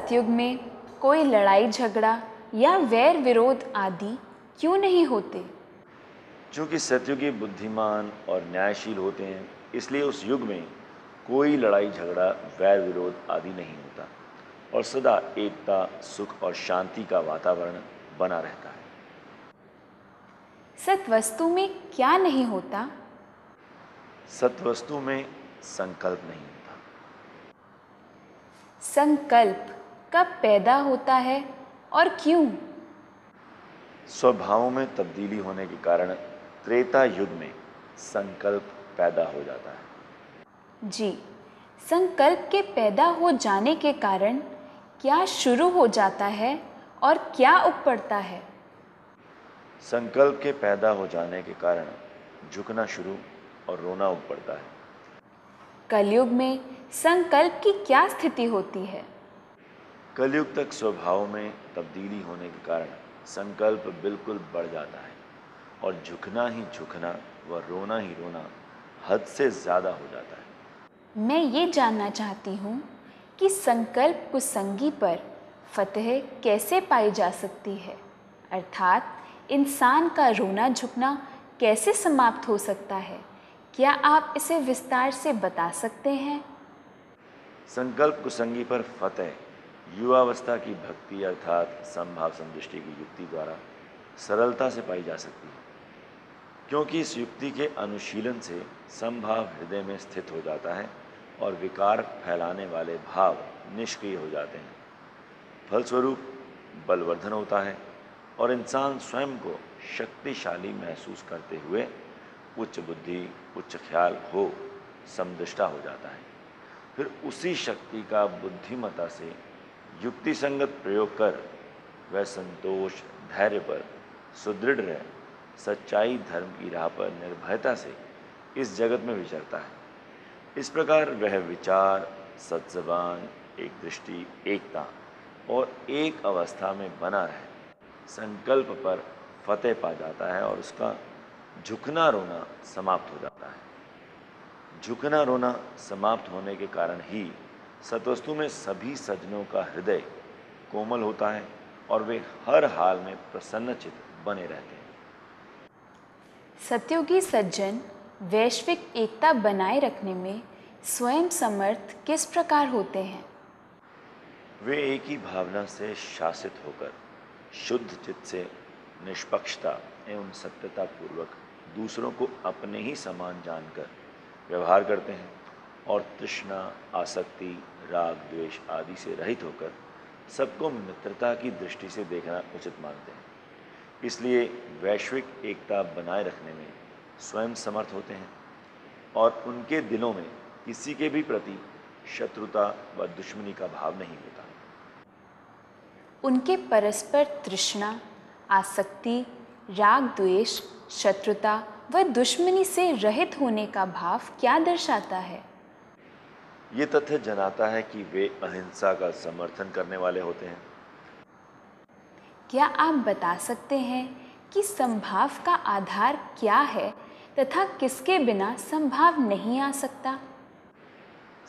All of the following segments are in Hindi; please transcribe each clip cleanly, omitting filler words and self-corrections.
सतयुग में कोई लड़ाई झगड़ा या वैर विरोध आदि क्यों नहीं होते? चूंकि सतयुगी बुद्धिमान और न्यायशील होते हैं, इसलिए उस युग में कोई लड़ाई झगड़ा वैर विरोध आदि नहीं होता और सदा एकता, सुख और शांति का वातावरण बना रहता है। सत्वस्तु में क्या नहीं होता? सत्वस्तु में संकल्प नहीं होता। संकल्प कब पैदा होता है और क्यों? स्वभावों में तब्दीली होने के कारण त्रेता युग में संकल्प पैदा हो जाता है। जी, संकल्प के पैदा हो जाने के कारण क्या शुरू हो जाता है और क्या उग पड़ता है? संकल्प के पैदा हो जाने के कारण झुकना शुरू और रोना उग पड़ता है। कलयुग में संकल्प की क्या स्थिति होती है? कलयुग तक स्वभाव में तब्दीली होने के कारण संकल्प बिल्कुल बढ़ जाता है और झुकना ही झुकना व रोना ही रोना हद से ज़्यादा हो जाता है। मैं ये जानना चाहती हूँ कि संकल्प कुसंगी पर फतह कैसे पाई जा सकती है, अर्थात इंसान का रोना झुकना कैसे समाप्त हो सकता है? क्या आप इसे विस्तार से बता सकते हैं? संकल्प कुसंगी पर फतह युवावस्था की भक्ति अर्थात संभाव संतुष्टि की युक्ति द्वारा सरलता से पाई जा सकती है, क्योंकि इस युक्ति के अनुशीलन से संभाव हृदय में स्थित हो जाता है और विकार फैलाने वाले भाव निष्क्रिय हो जाते हैं। फलस्वरूप बलवर्धन होता है और इंसान स्वयं को शक्तिशाली महसूस करते हुए उच्च बुद्धि, उच्च ख्याल हो समदृष्टा हो जाता है। फिर उसी शक्ति का बुद्धिमता से युक्ति संगत प्रयोग कर वह संतोष, धैर्य पर सुदृढ़ रह सच्चाई धर्म की राह पर निर्भयता से इस जगत में विचरता है। इस प्रकार वह विचार, सत्जबान, एक दृष्टि, एकता और एक अवस्था में बना रहे संकल्प पर फतेह पा जाता है और उसका झुकना रोना समाप्त हो जाता है। झुकना रोना समाप्त होने के कारण ही सतवस्तु में सभी सज्जनों का हृदय कोमल होता है और वे हर हाल में प्रसन्नचित बने रहते हैं। सतयुगी सज्जन वैश्विक एकता बनाए रखने में स्वयं समर्थ किस प्रकार होते हैं? वे एक ही भावना से शासित होकर शुद्ध चित्त से निष्पक्षता एवं सत्यता पूर्वक दूसरों को अपने ही समान जानकर व्यवहार करते हैं और तृष्णा, आसक्ति, राग, द्वेष आदि से रहित होकर सबको मित्रता की दृष्टि से देखना उचित मानते हैं। इसलिए वैश्विक एकता बनाए रखने में स्वयं समर्थ होते हैं और उनके दिलों में किसी के भी प्रति शत्रुता व दुश्मनी का भाव नहीं होता। उनके परस्पर तृष्णा, आसक्ति, राग, द्वेष, शत्रुता व दुश्मनी से रहित होने का भाव क्या दर्शाता है? ये तथ्य जनाता है कि वे अहिंसा का समर्थन करने वाले होते हैं। क्या आप बता सकते हैं कि संभाव का आधार क्या है तथा किसके बिना संभाव नहीं आ सकता?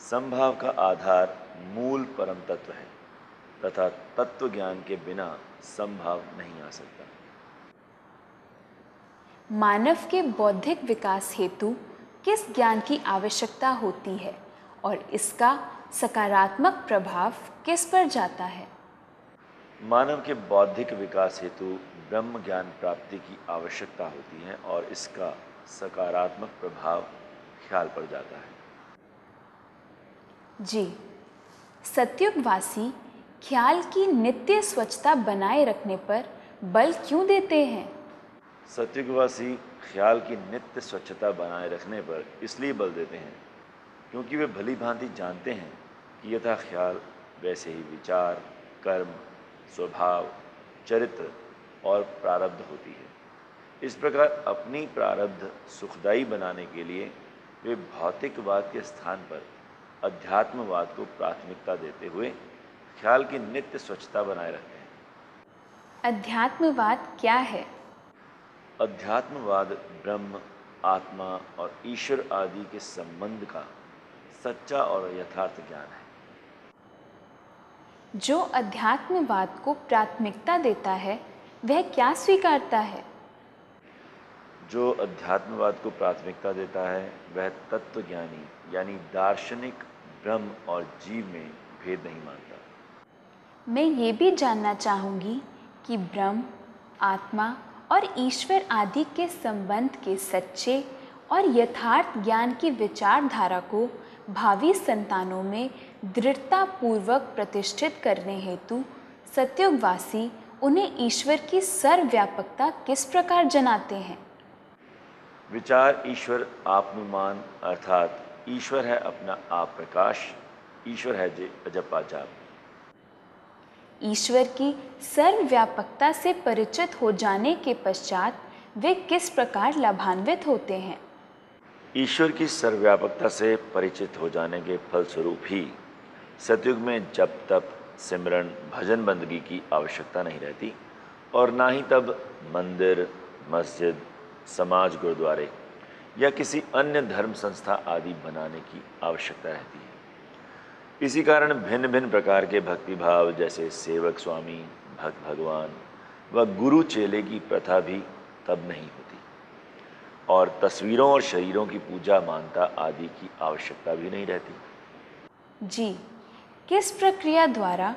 संभाव का आधार मूल परम तत्व है तथा तत्व ज्ञान के बिना संभाव नहीं आ सकता। मानव के बौद्धिक विकास हेतु किस ज्ञान की आवश्यकता होती है और इसका सकारात्मक प्रभाव किस पर जाता है? मानव के बौद्धिक विकास हेतु ब्रह्म ज्ञान प्राप्ति की आवश्यकता होती है और इसका सकारात्मक प्रभाव ख्याल पर जाता है। जी, सतयुगवासी ख्याल की नित्य स्वच्छता बनाए रखने पर बल क्यों देते हैं? सतयुगवासी ख्याल की नित्य स्वच्छता बनाए रखने पर इसलिए बल देते हैं क्योंकि वे भली भांति जानते हैं कि यथा ख्याल वैसे ही विचार, कर्म, स्वभाव, चरित्र और प्रारब्ध होती है। इस प्रकार अपनी प्रारब्ध सुखदायी बनाने के लिए वे भौतिकवाद के स्थान पर अध्यात्मवाद को प्राथमिकता देते हुए ख्याल की नित्य स्वच्छता बनाए रखते हैं। अध्यात्मवाद क्या है? अध्यात्मवाद ब्रह्म, आत्मा और ईश्वर आदि के संबंध का सच्चा और यथार्थ ज्ञान है। जो अध्यात्मवाद को प्राथमिकता देता है वह क्या स्वीकारता है? जो अध्यात्मवाद को प्राथमिकता देता है वह तत्वज्ञानी यानी दार्शनिक ब्रह्म और जीव में भेद नहीं मानता। मैं ये भी जानना चाहूँगी कि ब्रह्म, आत्मा और ईश्वर आदि के संबंध के सच्चे और यथार्थ ज्ञान की विचारधारा को भावी संतानों में दृढ़तापूर्वक प्रतिष्ठित करने हेतु सत्युगवासी उन्हें ईश्वर की सर्वव्यापकता किस प्रकार जनाते हैं? विचार ईश्वर आत्ममान अर्थात ईश्वर है अपना आप प्रकाश, ईश्वर है जे अजपा जाप। ईश्वर की सर्वव्यापकता से परिचित हो जाने के पश्चात वे किस प्रकार लाभान्वित होते हैं? ईश्वर की सर्वव्यापकता से परिचित हो जाने के फलस्वरूप ही सतयुग में जप तप सिमरन भजन बंदगी की आवश्यकता नहीं रहती और ना ही तब मंदिर मस्जिद समाज गुरुद्वारे या किसी अन्य धर्म संस्था आदि बनाने की आवश्यकता रहती है। इसी कारण भिन्न भिन्न प्रकार के भक्ति भाव जैसे सेवक स्वामी, भक्त भगवान व गुरु चेले की प्रथा भी तब नहीं होती और तस्वीरों और शरीरों की पूजा मानता आदि की आवश्यकता भी नहीं रहती। जी, किस प्रक्रिया द्वारा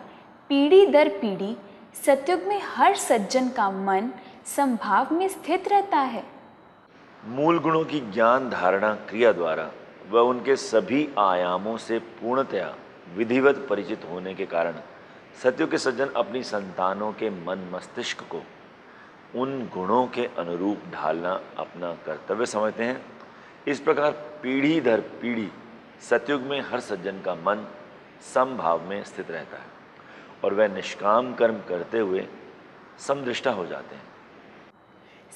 पीढ़ी दर पीढ़ी सतयुग में हर सज्जन का मन समभाव में स्थित रहता है? मूल गुणों की ज्ञान धारणा क्रिया द्वारा व उनके सभी आयामों से पूर्णतया विधिवत परिचित होने के कारण सतयुग के सज्जन अपनी संतानों के मन मस्तिष्क को उन गुणों के अनुरूप ढालना अपना कर्तव्य समझते हैं। इस प्रकार पीढ़ी दर पीढ़ी सतयुग में हर सज्जन का मन समभाव में स्थित रहता है और वह निष्काम कर्म करते हुए समदृष्टा हो जाते हैं।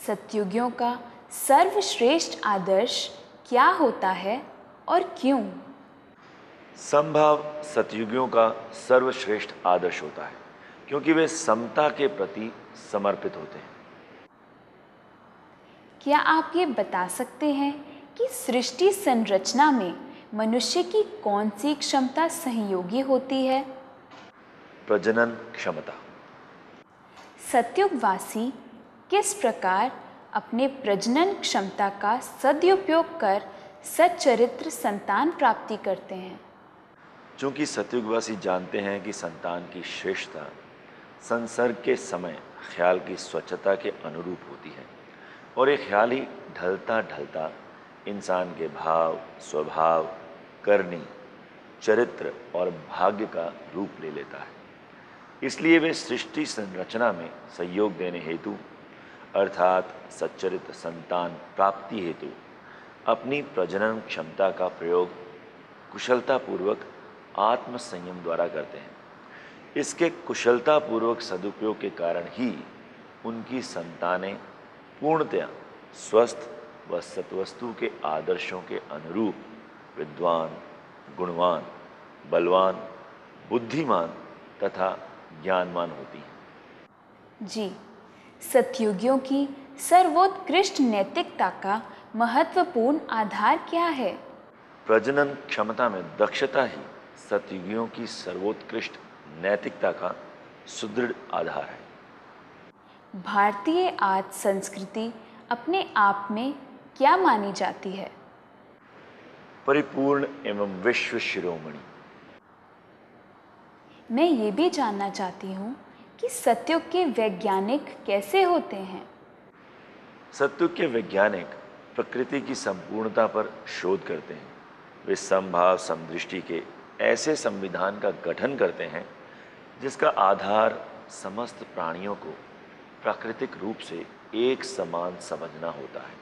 सतयुगियों का सर्वश्रेष्ठ आदर्श क्या होता है और क्यों? समभाव सतयुगियों का सर्वश्रेष्ठ आदर्श होता है क्योंकि वे समता के प्रति समर्पित होते हैं। क्या आप ये बता सकते हैं कि सृष्टि संरचना में मनुष्य की कौन सी क्षमता सहयोगी होती है? प्रजनन क्षमता। सतयुगवासी किस प्रकार अपने प्रजनन क्षमता का सदुपयोग कर सच्चरित्र संतान प्राप्ति करते हैं? चूँकि सतयुगवासी जानते हैं कि संतान की श्रेष्ठता संसर्ग के समय ख्याल की स्वच्छता के अनुरूप होती है और ये ख्याल ही ढलता ढलता इंसान के भाव स्वभाव करनी चरित्र और भाग्य का रूप ले लेता है। इसलिए वे सृष्टि संरचना में सहयोग देने हेतु अर्थात सच्चरित्र संतान प्राप्ति हेतु अपनी प्रजनन क्षमता का प्रयोग कुशलतापूर्वक आत्म संयम द्वारा करते हैं। इसके कुशलतापूर्वक सदुपयोग के कारण ही उनकी संतानें पूर्णतया स्वस्थ व सत्वस्तु के आदर्शों के अनुरूप विद्वान, गुणवान, बलवान, बुद्धिमान तथा ज्ञानवान होती हैं। जी, सतयुगियों की सर्वोत्कृष्ट नैतिकता का महत्वपूर्ण आधार क्या है? प्रजनन क्षमता में दक्षता ही सतयुगियों की सर्वोत्कृष्ट नैतिकता का सुदृढ़ आधार है। भारतीय आर्य संस्कृति अपने आप में क्या मानी जाती है? परिपूर्ण एवं विश्व शिरोमणि। मैं ये भी जानना चाहती हूँ कि सतयुग के वैज्ञानिक कैसे होते हैं? सतयुग के वैज्ञानिक प्रकृति की संपूर्णता पर शोध करते हैं। वे समभाव समदृष्टि के ऐसे संविधान का गठन करते हैं जिसका आधार समस्त प्राणियों को प्राकृतिक रूप से एक समान समझना होता है।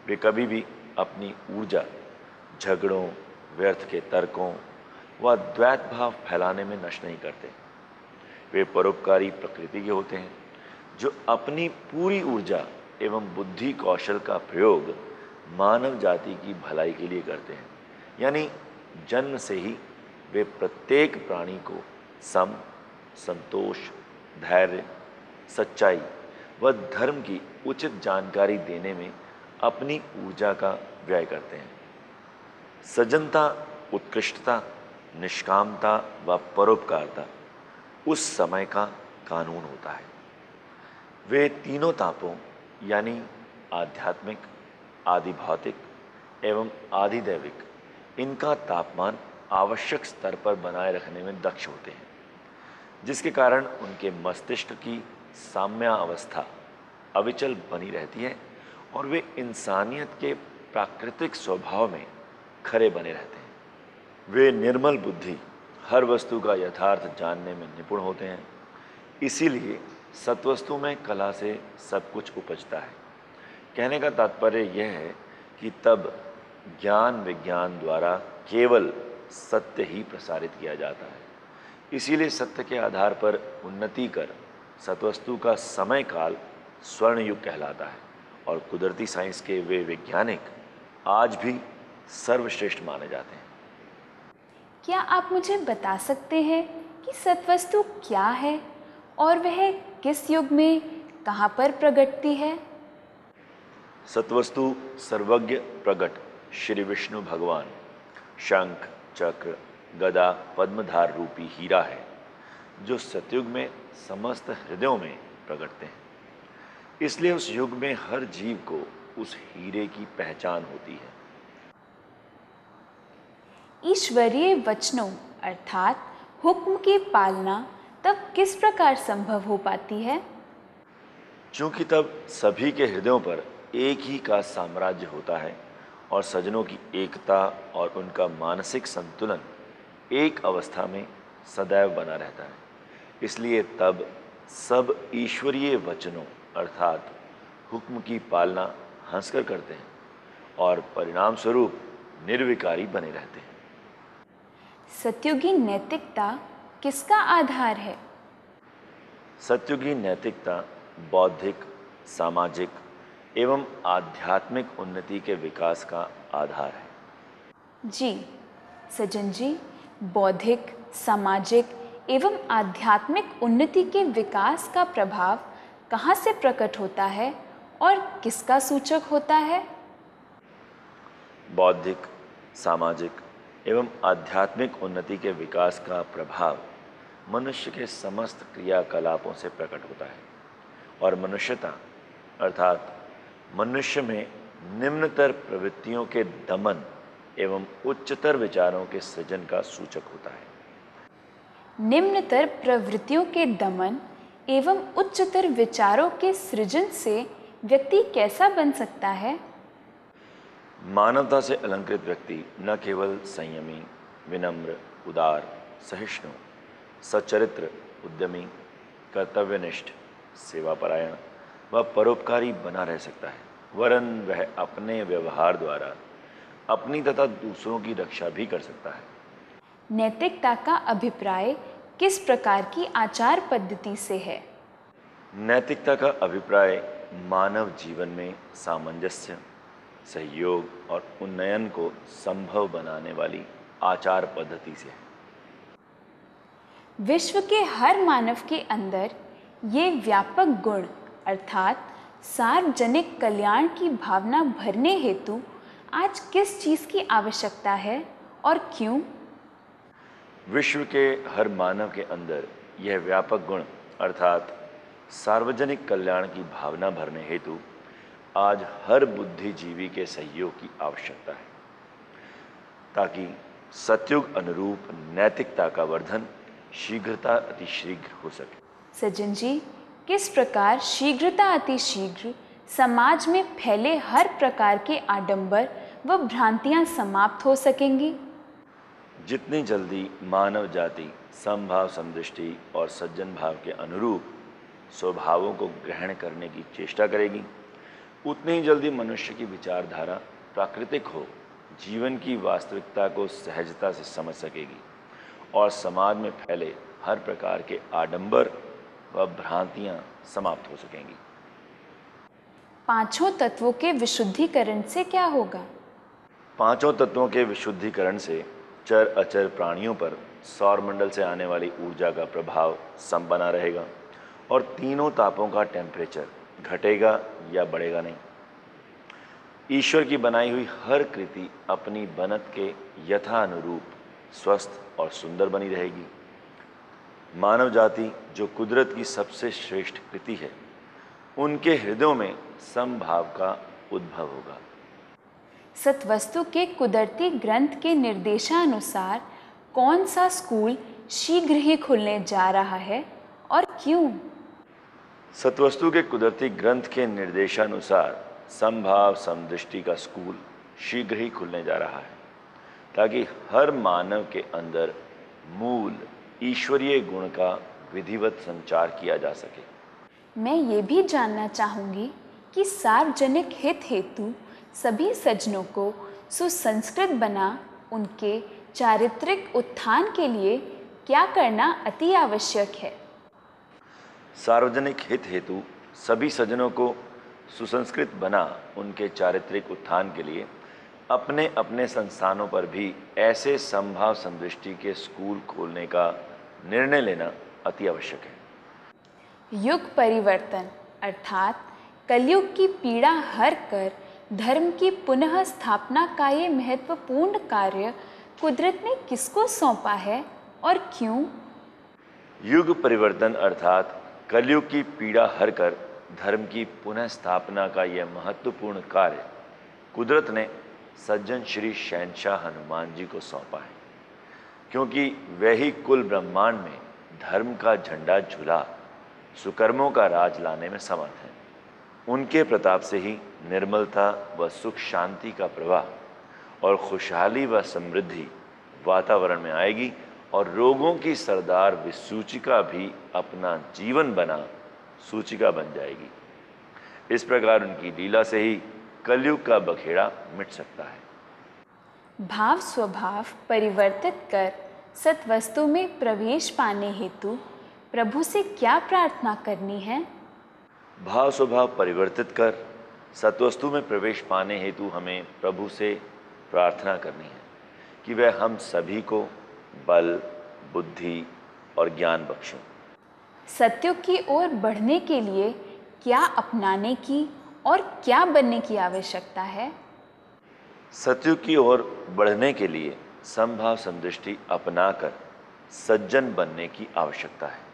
वे कभी भी अपनी ऊर्जा झगड़ों, व्यर्थ के तर्कों व द्वैत भाव फैलाने में नष्ट नहीं करते। वे परोपकारी प्रकृति के होते हैं जो अपनी पूरी ऊर्जा एवं बुद्धि कौशल का प्रयोग मानव जाति की भलाई के लिए करते हैं। यानी जन्म से ही वे प्रत्येक प्राणी को सम, संतोष, धैर्य, सच्चाई व धर्म की उचित जानकारी देने में अपनी ऊर्जा का व्यय करते हैं। सज्जनता, उत्कृष्टता, निष्कामता व परोपकारता उस समय का कानून होता है। वे तीनों तापों यानी आध्यात्मिक, आदि भौतिक एवं आदि दैविक, इनका तापमान आवश्यक स्तर पर बनाए रखने में दक्ष होते हैं, जिसके कारण उनके मस्तिष्क की साम्या अवस्था अविचल बनी रहती है और वे इंसानियत के प्राकृतिक स्वभाव में खरे बने रहते हैं। वे निर्मल बुद्धि हर वस्तु का यथार्थ जानने में निपुण होते हैं। इसीलिए सत्वस्तु में कला से सब कुछ उपजता है। कहने का तात्पर्य यह है कि तब ज्ञान विज्ञान द्वारा केवल सत्य ही प्रसारित किया जाता है। इसीलिए सत्य के आधार पर उन्नति कर सत्वस्तु का समय काल स्वर्ण युग कहलाता है और कुदरती साइंस के वे वैज्ञानिक आज भी सर्वश्रेष्ठ माने जाते हैं। क्या आप मुझे बता सकते हैं कि सत्वस्तु क्या है और वह किस युग में कहाँ पर प्रकटती है? सत्वस्तु सर्वज्ञ प्रगट श्री विष्णु भगवान शंख, चक्र, गदा, पद्मधार रूपी हीरा है, जो सतयुग में समस्त हृदयों में प्रकटते हैं। इसलिए उस युग में हर जीव को उस हीरे की पहचान होती है। ईश्वरीय वचनों अर्थात हुक्म की पालना तब किस प्रकार संभव हो पाती है? क्योंकि तब सभी के हृदयों पर एक ही का साम्राज्य होता है और सज्जनों की एकता और उनका मानसिक संतुलन एक अवस्था में सदैव बना रहता है। इसलिए तब सब ईश्वरीय वचनों अर्थात हुक्म की पालना हंसकर करते हैं और परिणाम स्वरूप निर्विकारी बने रहते हैं। सत्युगी नैतिकता किसका आधार है? सत्युगी नैतिकता बौद्धिक, सामाजिक एवं आध्यात्मिक उन्नति के विकास का आधार है। जी सज्जन जी, बौद्धिक, सामाजिक एवं आध्यात्मिक उन्नति के विकास का प्रभाव कहाँ से प्रकट होता है और किसका सूचक होता है? बौद्धिक, सामाजिक एवं आध्यात्मिक उन्नति के विकास का प्रभाव मनुष्य के समस्त क्रियाकलापों से प्रकट होता है और मनुष्यता अर्थात मनुष्य में निम्नतर प्रवृत्तियों के दमन एवं उच्चतर विचारों के सृजन का सूचक होता है। निम्नतर प्रवृत्तियों के दमन एवं उच्चतर विचारों के सृजन से व्यक्ति कैसा बन सकता है? मानवता से अलंकृत व्यक्ति न केवल संयमी, विनम्र, उदार, सहिष्णु, सच्चरित्र, उद्यमी, कर्तव्यनिष्ठ, सेवापरायण व परोपकारी बना रह सकता है, वरन वह अपने व्यवहार द्वारा अपनी तथा दूसरों की रक्षा भी कर सकता है। नैतिकता का अभिप्राय किस प्रकार की आचार पद्धति से है? नैतिकता का अभिप्राय मानव जीवन में सामंजस्य, सहयोग और उन्नयन को संभव बनाने वाली आचार पद्धति से है। विश्व के हर मानव के अंदर ये व्यापक गुण अर्थात सार्वजनिक कल्याण की भावना भरने हेतु आज किस चीज़ की आवश्यकता है और क्यों? विश्व के हर मानव के अंदर यह व्यापक गुण अर्थात सार्वजनिक कल्याण की भावना भरने हेतु आज हर बुद्धिजीवी के सहयोग की आवश्यकता है, ताकि सतयुग अनुरूप नैतिकता का वर्धन शीघ्रता अतिशीघ्र हो सके। सज्जन जी, किस प्रकार शीघ्रता अतिशीघ्र समाज में फैले हर प्रकार के आडंबर व भ्रांतियां समाप्त हो सकेंगी? जितनी जल्दी मानव जाति समभाव, समदृष्टि और सज्जन भाव के अनुरूप स्वभावों को ग्रहण करने की चेष्टा करेगी, उतनी ही जल्दी मनुष्य की विचारधारा प्राकृतिक हो, जीवन की वास्तविकता को सहजता से समझ सकेगी और समाज में फैले हर प्रकार के आडंबर व भ्रांतियां समाप्त हो सकेंगी। पांचों तत्वों के विशुद्धिकरण से क्या होगा? पांचों तत्वों के विशुद्धिकरण से चर अचर प्राणियों पर सौरमंडल से आने वाली ऊर्जा का प्रभाव सम बना रहेगा और तीनों तापों का टेम्परेचर घटेगा या बढ़ेगा नहीं। ईश्वर की बनाई हुई हर कृति अपनी बनत के यथानुरूप स्वस्थ और सुंदर बनी रहेगी। मानव जाति जो कुदरत की सबसे श्रेष्ठ कृति है, उनके हृदयों में समभाव का उद्भव होगा। सतवस्तु के कुदरती ग्रंथ के निर्देशानुसार कौन सा स्कूल शीघ्र ही खुलने जा रहा है और क्यों? सतवस्तु के कुदरती ग्रंथ के निर्देशानुसार समभाव समदृष्टि का स्कूल शीघ्र ही खुलने जा रहा है, ताकि हर मानव के अंदर मूल ईश्वरीय गुण का विधिवत संचार किया जा सके। मैं ये भी जानना चाहूँगी कि सार्वजनिक हित हेतु सभी सज्जनों को सुसंस्कृत बना उनके चारित्रिक उत्थान के लिए क्या करना अति आवश्यक है? सार्वजनिक हित हेतु सभी सज्जनों को सुसंस्कृत बना उनके चारित्रिक उत्थान के लिए अपने अपने संस्थानों पर भी ऐसे समभाव समदृष्टि के स्कूल खोलने का निर्णय लेना अति आवश्यक है। युग परिवर्तन अर्थात कलयुग की पीड़ा हर कर धर्म की पुनः स्थापना का ये महत्वपूर्ण कार्य कुदरत ने किसको सौंपा है और क्यों? युग परिवर्तन अर्थात कलयुग की पीड़ा हर कर धर्म की पुनः स्थापना का यह महत्वपूर्ण कार्य कुदरत ने सज्जन श्री शहंशाह हनुमान जी को सौंपा है, क्योंकि वही कुल ब्रह्मांड में धर्म का झंडा झुला सुकर्मों का राज लाने में समर्थ है। उनके प्रताप से ही निर्मलता व सुख शांति का प्रवाह और खुशहाली व समृद्धि वातावरण में आएगी और रोगों की सरदार विसूचिका भी अपना जीवन बना सूचिका बन जाएगी। इस प्रकार उनकी लीला से ही कलयुग का बखेड़ा मिट सकता है। भाव स्वभाव परिवर्तित कर सतवस्तु में प्रवेश पाने हेतु प्रभु से क्या प्रार्थना करनी है? भाव स्वभाव परिवर्तित कर सतवस्तु में प्रवेश पाने हेतु हमें प्रभु से प्रार्थना करनी है कि वह हम सभी को बल, बुद्धि और ज्ञान बख्शें। सत्युग की ओर बढ़ने के लिए क्या अपनाने की और क्या बनने की आवश्यकता है? सत्युग की ओर बढ़ने के लिए समभाव समदृष्टि अपनाकर सज्जन बनने की आवश्यकता है।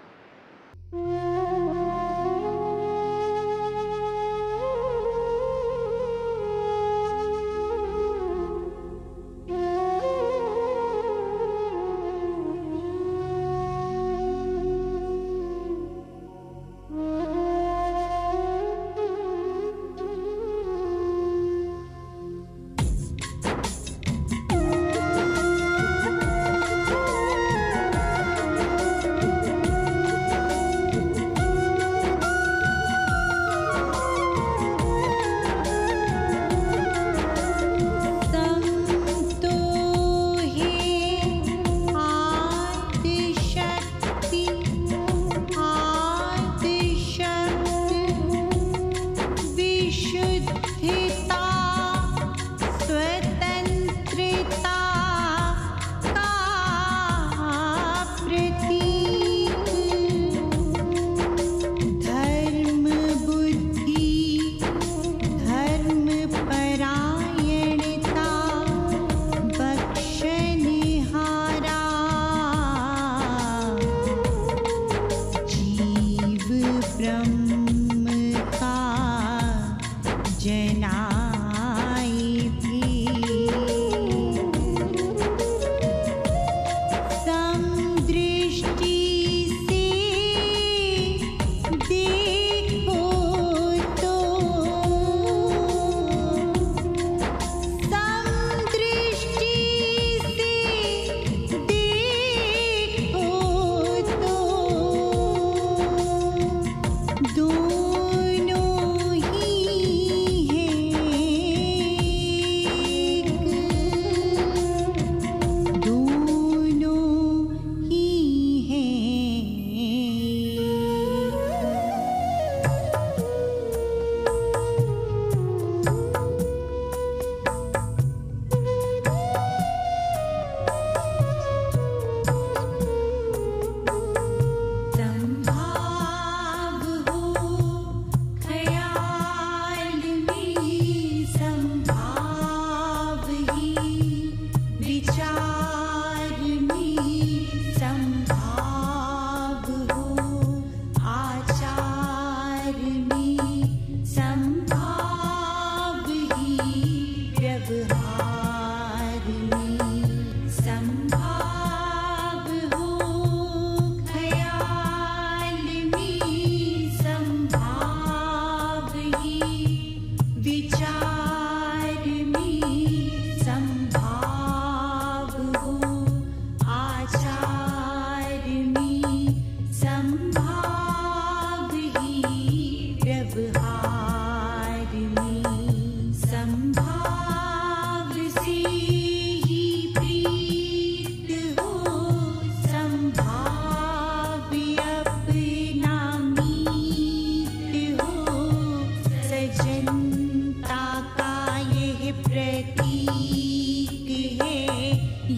सज्जनता का यह प्रतीक है,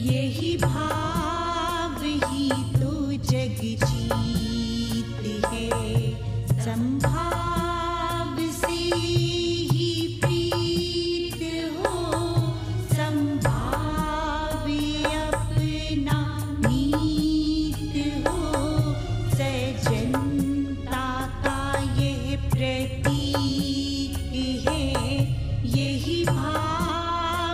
यही भाव ही तो जग जीत है। संभाव से ही प्रीत हो, संभाव अपना नीत हो। सज्जनता का यह प्रतीक है, यही भाव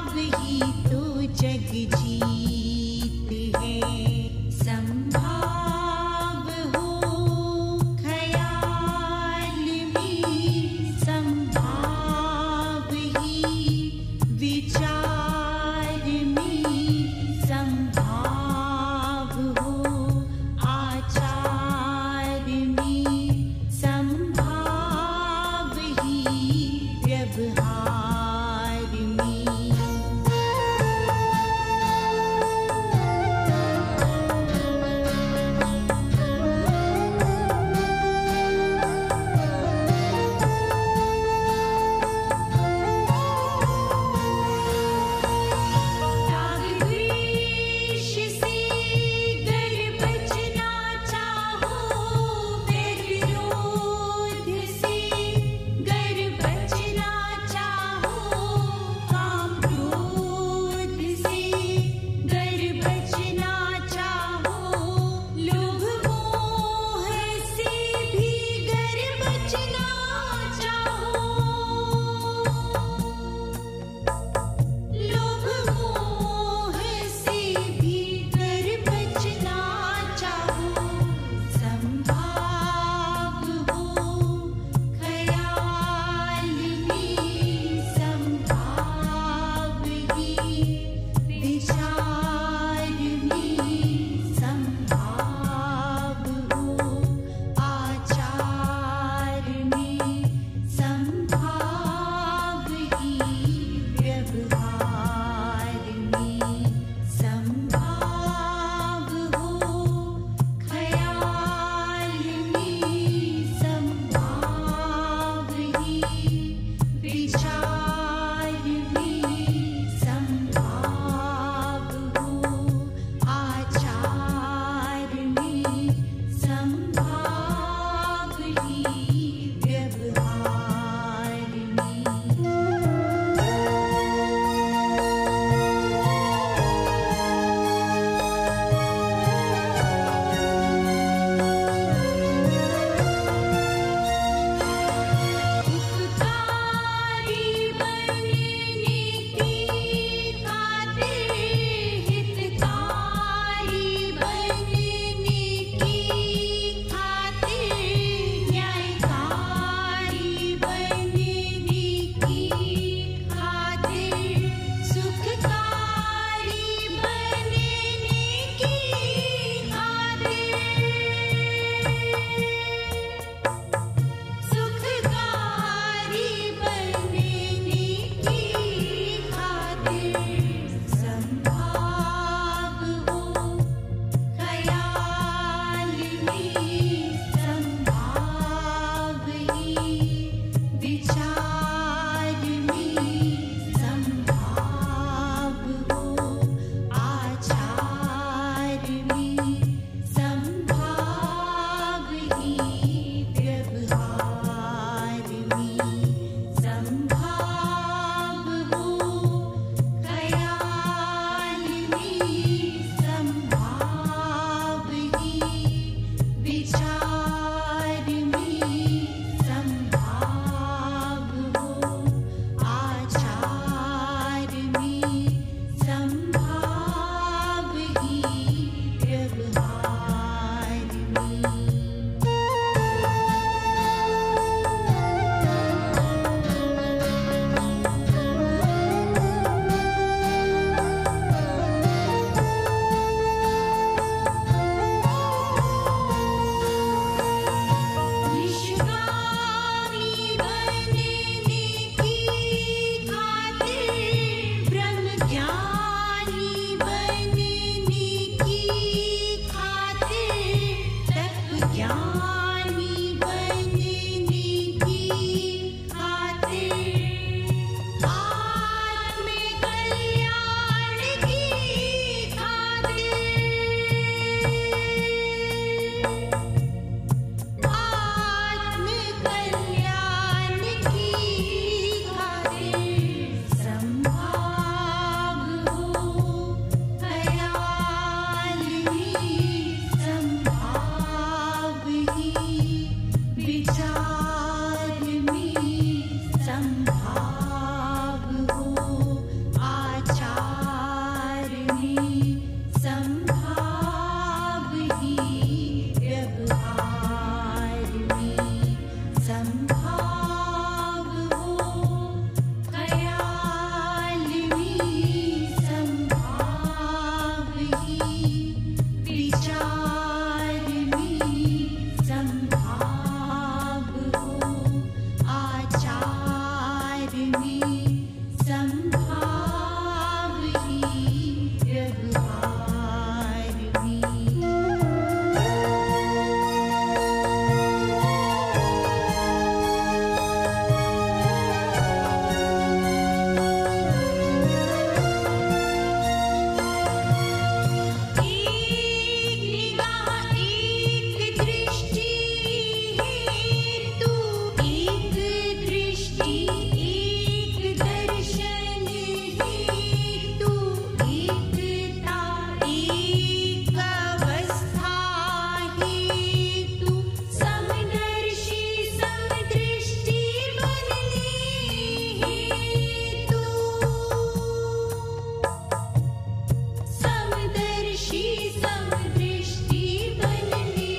संभाव हो आचार में संभाव ही व्यवहार में संभाव हो ख्याल में संभाव ही विचार में संभाव हो आचार में संभाव ही व्यवहार में एक निगाह एक दृष्टि हेतु एक दृष्टि एक दर्शन हेतु एकता एक अवस्था हेतु समदर्शी समदृष्टि बनने हेतु समदर्शी समदृष्टि बनने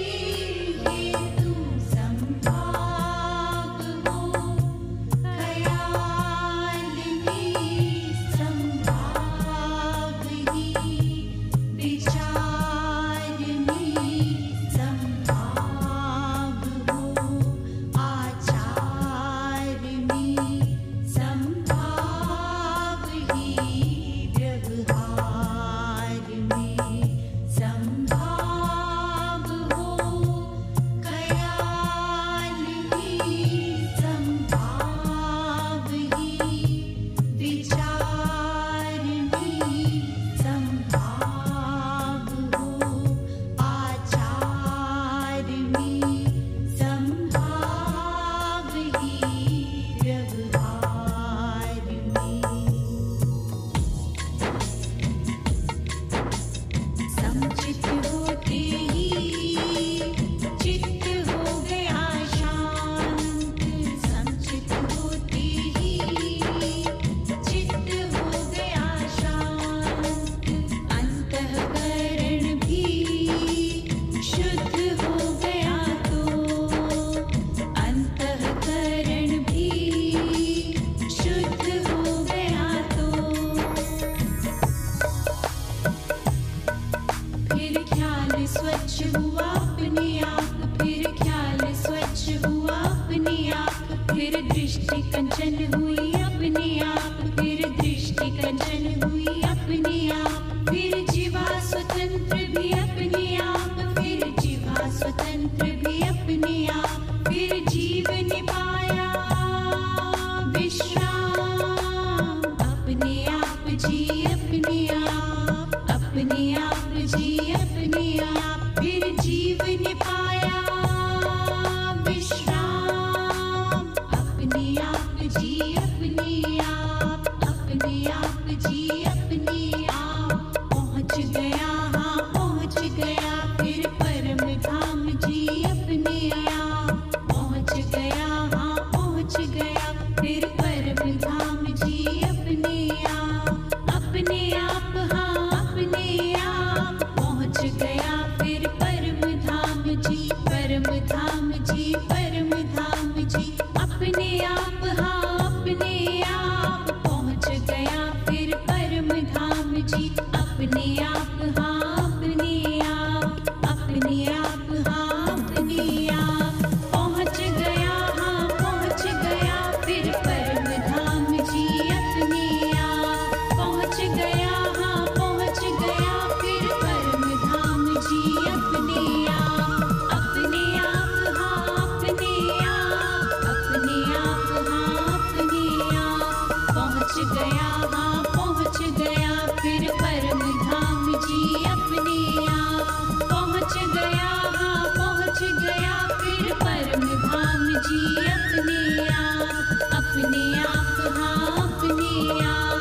हेतु संभाव हो ख्याल में संभाव ही विचार में संभाव हो आचार में संभाव ही व्यवहार में संभाव हो ख्याल में संभाव ही विचार में संभाव हो आचार में संभाव ही व्यवहार में समचित होते ही चित्त हो गया शांत समचित होते ही चित्त हो गया शांत अंतःकरण भी शुद्ध हो गया तो अंतःकरण भी शुद्ध हो गया तो फिर ख्याल स्वच्छ हुआ अपने आप फिर ख्याल स्वच्छ हुआ अपने आप फिर दृष्टि कंचन हुई अपने आप फिर दृष्टि कंचन हुई अपने आप फिर जीवा स्वतंत्र भी अपने आप फिर जीवा स्वतंत्र भी अपने आप फिर जीवन पाया विश्राम अपने आप जी अपने आप जी अपने आप फिर जीवन पाया विश्राम अपने आप जी अपने आप जी अपने आप पहुँच गया हाँ पहुँच गया फिर परम धाम जी अपने आप पहुँच गया हाँ पहुँच गया फिर परम धाम जी अपने आप हाँ अपने आप पहुँच गया फिर परम धाम जी परम धाम जी परम धाम जी अपने आप हाँ अपने आप पहुँच गया फिर परम धाम जी अपने आप हाँ अपने आप हाँ अपने आप पहुँच गया हाँ पहुँच गया फिर परम धाम जी अपने आप पहुँच गया हाँ पहुँच गया फिर परम धाम जी अपने आप हाँ अपने आप हाँ अपने आप पहुँच गया हाँ पहुँच गया फिर परम धाम जी अपने आप पहुँच गया हाँ पहुँच गया फिर परम धाम जी अपने आप हाँ अपने आप हाँ अपने आप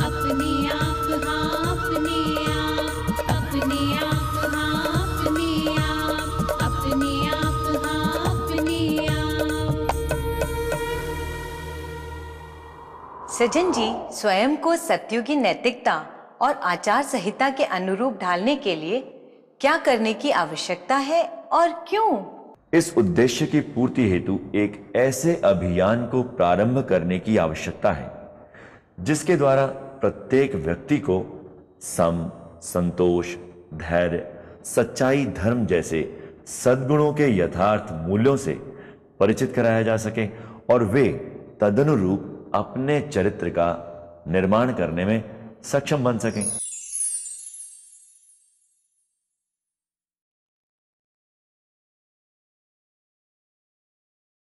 अपने आप हाँ अपने आप अपने आप हाँ अपने आप अपने आप हाँ अपने आप। सज्जन जी, स्वयं को सत्युगी की नैतिकता और आचार संहिता के अनुरूप ढालने के लिए क्या करने की आवश्यकता है और क्यों? इस उद्देश्य की पूर्ति हेतु एक ऐसे अभियान को प्रारंभ करने की आवश्यकता है जिसके द्वारा प्रत्येक व्यक्ति को सम, संतोष, धैर्य, सच्चाई, धर्म जैसे सद्गुणों के यथार्थ मूल्यों से परिचित कराया जा सके और वे तदनुरूप अपने चरित्र का निर्माण करने में सक्षम बन सकें।